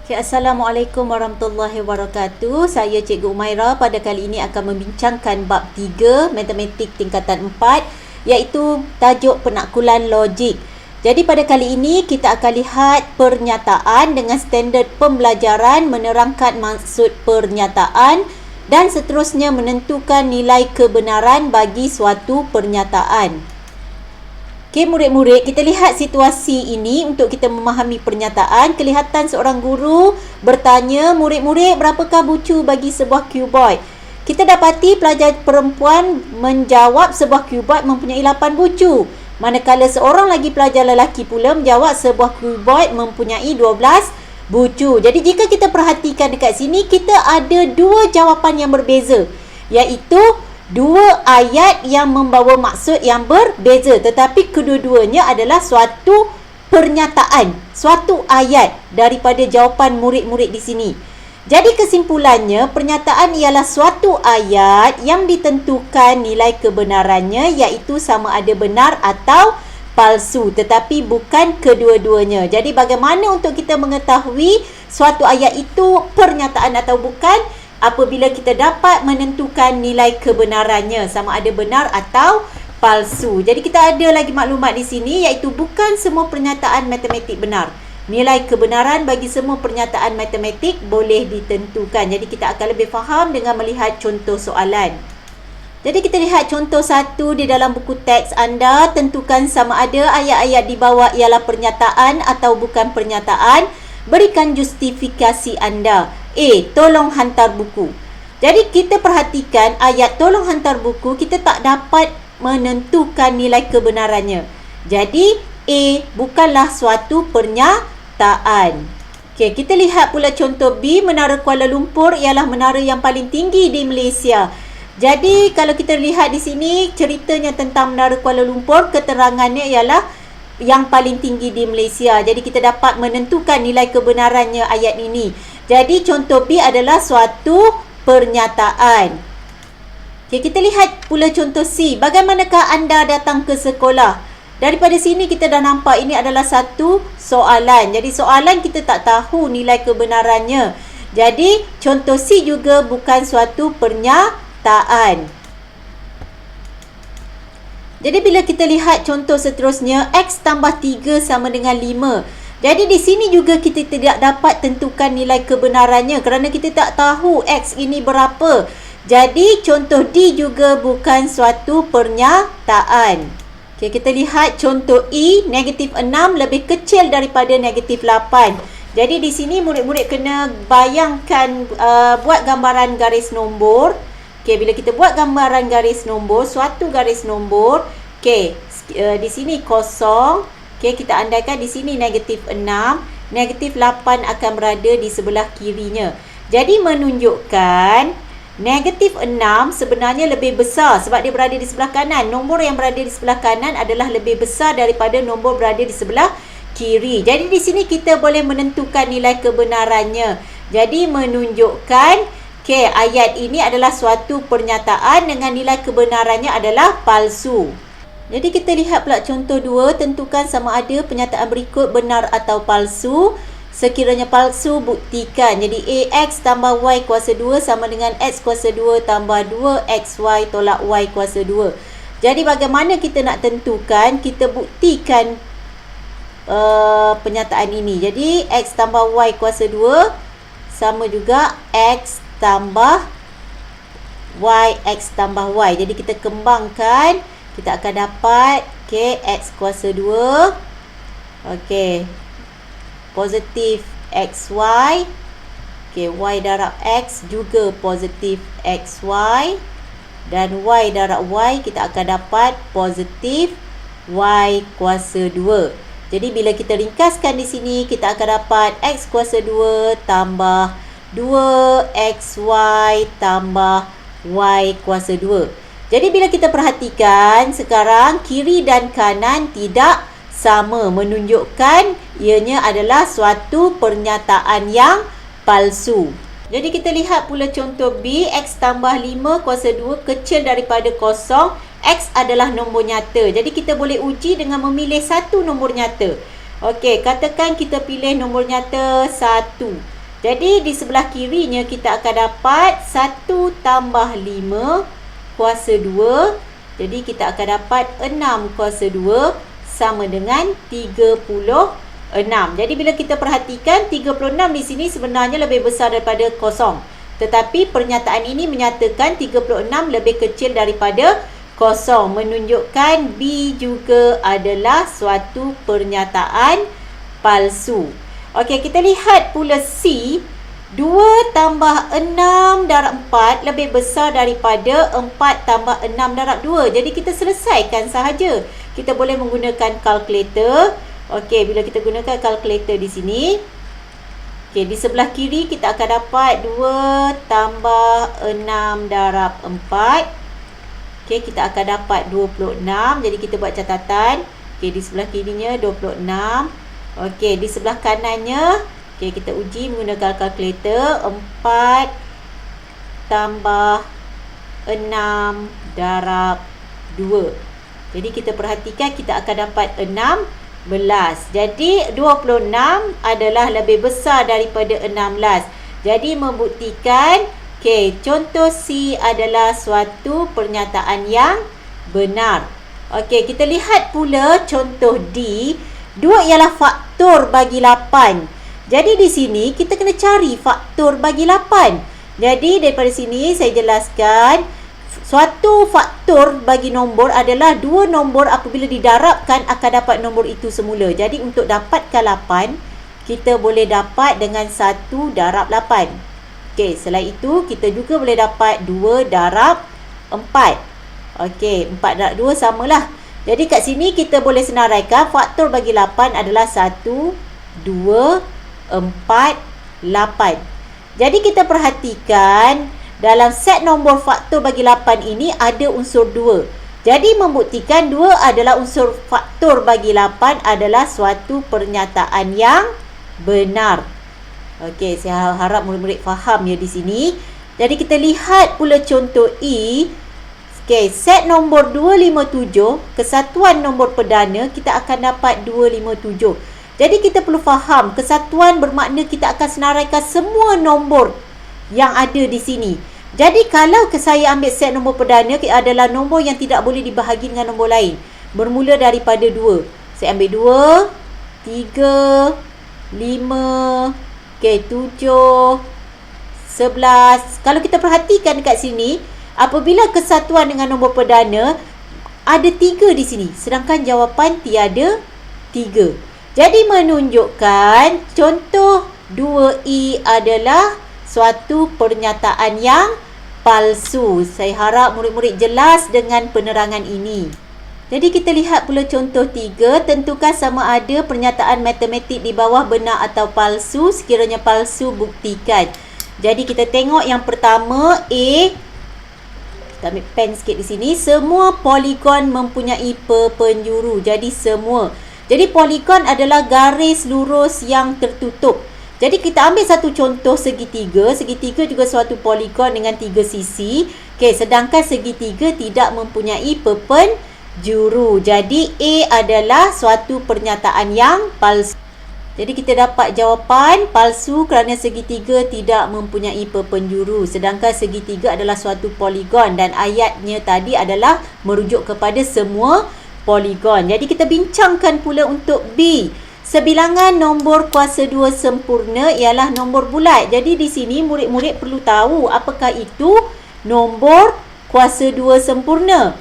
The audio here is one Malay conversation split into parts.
Okay, Assalamualaikum warahmatullahi wabarakatuh. Saya Cikgu Umaira. Pada kali ini akan membincangkan bab 3 Matematik tingkatan 4, iaitu tajuk penaklukan logik. Jadi pada kali ini kita akan lihat pernyataan dengan standard pembelajaran, menerangkan maksud pernyataan dan seterusnya menentukan nilai kebenaran bagi suatu pernyataan. Okey, murid-murid, kita lihat situasi ini untuk kita memahami pernyataan. Kelihatan seorang guru bertanya, murid-murid, berapakah bucu bagi sebuah cuboid? Kita dapati pelajar perempuan menjawab sebuah cuboid mempunyai 8 bucu. Manakala seorang lagi pelajar lelaki pula menjawab sebuah cuboid mempunyai 12 bucu. Jadi jika kita perhatikan dekat sini, kita ada dua jawapan yang berbeza, iaitu dua ayat yang membawa maksud yang berbeza, tetapi kedua-duanya adalah suatu pernyataan, suatu ayat daripada jawapan murid-murid di sini. Jadi kesimpulannya, pernyataan ialah suatu ayat yang ditentukan nilai kebenarannya, iaitu sama ada benar atau palsu, tetapi bukan kedua-duanya. Jadi bagaimana untuk kita mengetahui suatu ayat itu pernyataan atau bukan? Apabila kita dapat menentukan nilai kebenarannya, sama ada benar atau palsu. Jadi kita ada lagi maklumat di sini, iaitu bukan semua pernyataan matematik benar. Nilai kebenaran bagi semua pernyataan matematik boleh ditentukan. Jadi kita akan lebih faham dengan melihat contoh soalan. Jadi kita lihat contoh 1 di dalam buku teks anda. Tentukan sama ada ayat-ayat di bawah ialah pernyataan atau bukan pernyataan. Berikan justifikasi anda. A. Tolong hantar buku. Jadi kita perhatikan ayat tolong hantar buku, kita tak dapat menentukan nilai kebenarannya. Jadi A bukanlah suatu pernyataan. Okey, kita lihat pula contoh B. Menara Kuala Lumpur ialah menara yang paling tinggi di Malaysia. Jadi kalau kita lihat di sini ceritanya tentang Menara Kuala Lumpur, keterangannya ialah yang paling tinggi di Malaysia. Jadi kita dapat menentukan nilai kebenarannya ayat ini. Jadi contoh B adalah suatu pernyataan. Okay, kita lihat pula contoh C. Bagaimanakah anda datang ke sekolah? Daripada sini kita dah nampak ini adalah satu soalan. Jadi soalan kita tak tahu nilai kebenarannya. Jadi contoh C juga bukan suatu pernyataan. Jadi bila kita lihat contoh seterusnya, X tambah 3 sama dengan 5. Jadi di sini juga kita tidak dapat tentukan nilai kebenarannya kerana kita tak tahu X ini berapa. Jadi contoh D juga bukan suatu pernyataan. Okay, kita lihat contoh E, negatif 6 lebih kecil daripada negatif 8. Jadi di sini murid-murid kena bayangkan, buat gambaran garis nombor. Okay, bila kita buat gambaran garis nombor, suatu garis nombor, okay, di sini kosong. Okay, kita andaikan di sini negatif 6, negatif 8 akan berada di sebelah kirinya. Jadi menunjukkan negatif 6 sebenarnya lebih besar sebab dia berada di sebelah kanan. Nombor yang berada di sebelah kanan adalah lebih besar daripada nombor berada di sebelah kiri. Jadi di sini kita boleh menentukan nilai kebenarannya. Jadi menunjukkan ayat ini adalah suatu pernyataan dengan nilai kebenarannya adalah palsu. Jadi kita lihat pula contoh 2, tentukan sama ada pernyataan berikut benar atau palsu. Sekiranya palsu, buktikan. Jadi AX tambah Y kuasa 2 sama dengan X kuasa 2 tambah 2XY tolak Y kuasa 2. Jadi bagaimana kita nak tentukan? Kita buktikan pernyataan ini. Jadi X tambah Y kuasa 2 sama juga X tambah Y, X tambah Y. Jadi kita kembangkan, kita akan dapat X kuasa 2. Positif XY. Y darab X juga positif XY. Dan Y darab Y kita akan dapat positif Y kuasa 2. Jadi bila kita ringkaskan di sini, kita akan dapat X kuasa 2 tambah 2XY tambah Y kuasa 2. Jadi bila kita perhatikan sekarang, kiri dan kanan tidak sama, menunjukkan ianya adalah suatu pernyataan yang palsu. Jadi kita lihat pula contoh B, X tambah 5 kuasa 2 kecil daripada 0. X adalah nombor nyata. Jadi kita boleh uji dengan memilih satu nombor nyata. Okey, katakan kita pilih nombor nyata 1. Jadi di sebelah kirinya kita akan dapat 1 tambah 5 kuasa 2. Jadi kita akan dapat 6 kuasa 2 sama dengan 36. Jadi bila kita perhatikan 36 di sini sebenarnya lebih besar daripada kosong. Tetapi pernyataan ini menyatakan 36 lebih kecil daripada kosong, menunjukkan B juga adalah suatu pernyataan palsu. Okey, kita lihat pula C. 2 tambah 6 darab 4 lebih besar daripada 4 tambah 6 darab 2. Jadi kita selesaikan sahaja. Kita boleh menggunakan kalkulator. Okey, bila kita gunakan kalkulator di sini, okey, di sebelah kiri kita akan dapat 2 tambah 6 darab 4. Okey, kita akan dapat 26. Jadi kita buat catatan. Okey, di sebelah kirinya 26. Okey, di sebelah kanannya, okey, kita uji menggunakan kalkulator. 4 tambah 6 darab 2. Jadi kita perhatikan kita akan dapat 16. Jadi 26 adalah lebih besar daripada 16. Jadi membuktikan, okey, contoh C adalah suatu pernyataan yang benar. Okey, kita lihat pula contoh D. 2 ialah faktor bagi 8. Jadi di sini kita kena cari faktor bagi 8. Jadi daripada sini saya jelaskan, suatu faktor bagi nombor adalah 2 nombor apabila didarabkan akan dapat nombor itu semula. Jadi untuk dapatkan 8, kita boleh dapat dengan 1 darab 8. Okey, selain itu kita juga boleh dapat 2 darab 4. Okey, 4 darab 2 samalah. Jadi kat sini kita boleh senaraikan faktor bagi 8 adalah 1, 2, 4, 8. Jadi kita perhatikan dalam set nombor faktor bagi 8 ini ada unsur 2. Jadi membuktikan 2 adalah unsur faktor bagi 8 adalah suatu pernyataan yang benar. Okey, saya harap murid-murid faham ya di sini. Jadi kita lihat pula contoh E. Okey, set nombor 257, kesatuan nombor perdana, kita akan dapat 257. Jadi kita perlu faham, kesatuan bermakna kita akan senaraikan semua nombor yang ada di sini. Jadi kalau saya ambil set nombor perdana adalah nombor yang tidak boleh dibahagi dengan nombor lain. Bermula daripada 2. Saya ambil 2, 3, 5, okey, 7, 11. Kalau kita perhatikan dekat sini, apabila kesatuan dengan nombor perdana, ada 3 di sini. Sedangkan jawapan tiada 3. Jadi menunjukkan contoh 2E adalah suatu pernyataan yang palsu. Saya harap murid-murid jelas dengan penerangan ini. Jadi kita lihat pula contoh 3. Tentukan sama ada pernyataan matematik di bawah benar atau palsu. Sekiranya palsu, buktikan. Jadi kita tengok yang pertama, A. Kita ambil pen sikit di sini. Semua poligon mempunyai penjuru. Jadi semua. Jadi poligon adalah garis lurus yang tertutup. Jadi kita ambil satu contoh segitiga. Segitiga juga suatu poligon dengan 3 sisi. Okey, sedangkan segitiga tidak mempunyai penjuru. Jadi A adalah suatu pernyataan yang palsu. Jadi kita dapat jawapan palsu kerana segitiga tidak mempunyai penjuru. Sedangkan segitiga adalah suatu poligon dan ayatnya tadi adalah merujuk kepada semua poligon. Jadi kita bincangkan pula untuk B. Sebilangan nombor kuasa 2 sempurna ialah nombor bulat. Jadi di sini murid-murid perlu tahu apakah itu nombor kuasa 2 sempurna.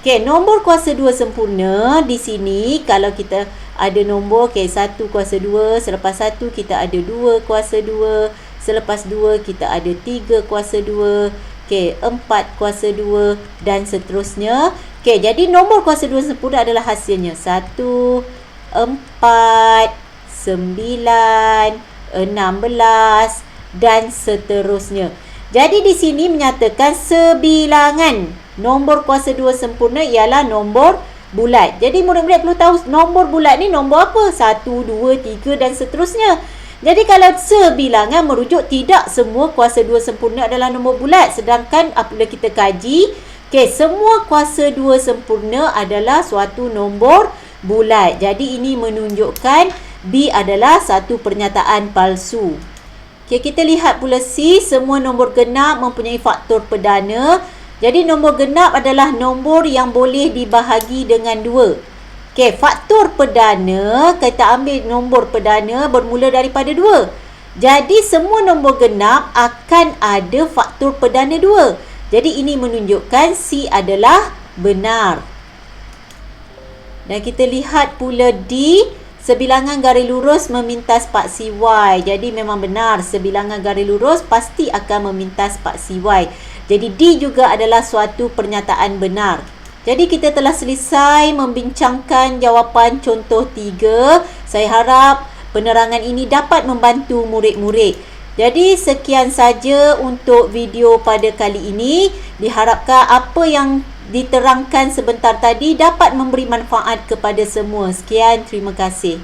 Okey, nombor kuasa 2 sempurna di sini kalau kita ada nombor, okey, 1 kuasa 2, selepas 1 kita ada 2 kuasa 2, selepas 2 kita ada 3 kuasa 2, okey, 4 kuasa 2 dan seterusnya. Okey, jadi nombor kuasa 2 sempurna adalah hasilnya 1, 4, 9, 16 dan seterusnya. Jadi di sini menyatakan sebilangan nombor kuasa 2 sempurna ialah nombor bulat. Jadi murid-murid perlu tahu nombor bulat ni nombor apa? 1, 2, 3 dan seterusnya. Jadi kalau sebilangan merujuk tidak semua kuasa 2 sempurna adalah nombor bulat. Sedangkan apabila kita kaji, okey, semua kuasa 2 sempurna adalah suatu nombor bulat. Jadi ini menunjukkan B adalah satu pernyataan palsu. Okay, kita lihat pula C, semua nombor genap mempunyai faktor perdana. Jadi nombor genap adalah nombor yang boleh dibahagi dengan 2. Okay, faktor perdana, kita ambil nombor perdana bermula daripada 2. Jadi semua nombor genap akan ada faktor perdana 2. Jadi ini menunjukkan C adalah benar. Dan kita lihat pula D, sebilangan garis lurus memintas paksi Y. Jadi memang benar, sebilangan garis lurus pasti akan memintas paksi Y. Jadi D juga adalah suatu pernyataan benar. Jadi kita telah selesai membincangkan jawapan contoh 3. Saya harap penerangan ini dapat membantu murid-murid. Jadi sekian saja untuk video pada kali ini. Diharapkan apa yang diterangkan sebentar tadi dapat memberi manfaat kepada semua. Sekian, terima kasih.